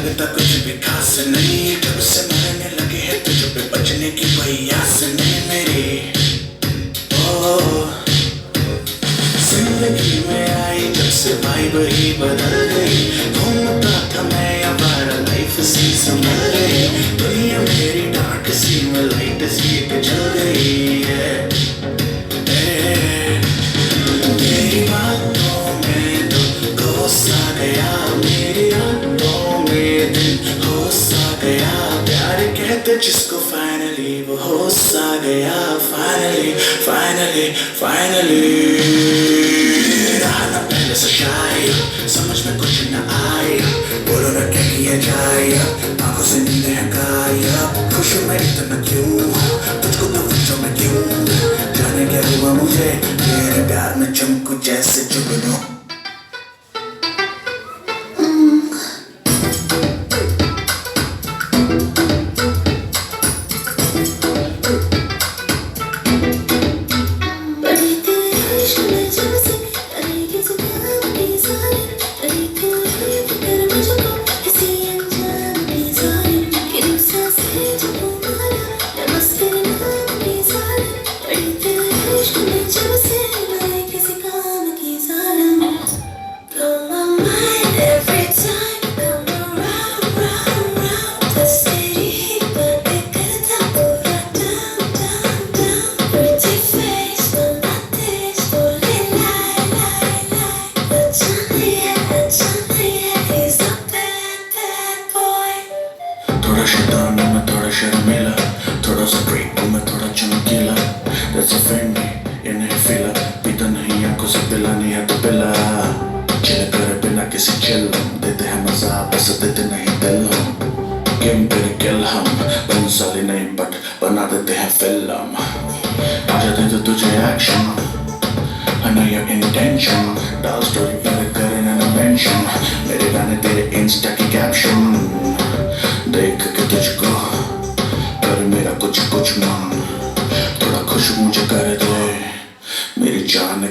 लगता कुछ भी खास नहीं, जब से मरने लगे हैं तुझ पे बचने की कोई आस नहीं मेरी। ओ जिंदगी में आई जब से वाइब ही बदल गई, घूमता था मैं आवारा लाइफ सी संभल गई, दुनिया मेरी डार्क सी में लाइट सी पे जल गई है। मेरी बातों में तो होश आ गया, मेरी आंखों में दिन होश आ गया, प्यार कहते जिसको फाइनली वो होश आ गया, फाइनली फाइनली फाइनली। रहा ना पहले से शायद समझ में कुछ न आया, बोलो ना क्या किया जाए, आंखों से नींद है गायब, खुश मैं इतना क्यों, तुझको तो पूछो मैं क्यों, जाने क्या हुआ मुझे, तेरे प्यार में चमकू जैसे जुगनू। थोड़ा शैतान हूँ मैं, थोड़ा शर्मीला, थोड़ा सा ब्रेक हूँ मैं, थोड़ा चमकीला, That's a friend ये नहीं फिला, पीता नहीं आंखों से पिला नहीं है तो पिला, चिल करे बिना किसी चिल, देते हैं मजा बस देते नहीं दिल हम, गेम तेरे किल हम, बंसाली नहीं बट बना देते हैं फिल्म, आजा दे तो तुझे action, I know your intention, डाल स्टोरी पर करे ना मेंशन, मेरे गाने तेरे इंस्टा की कैप्शन, देख के तुझको कर मेरा कुछ कुछ मन, थोड़ा खुश मुझे कर दे मेरी जान।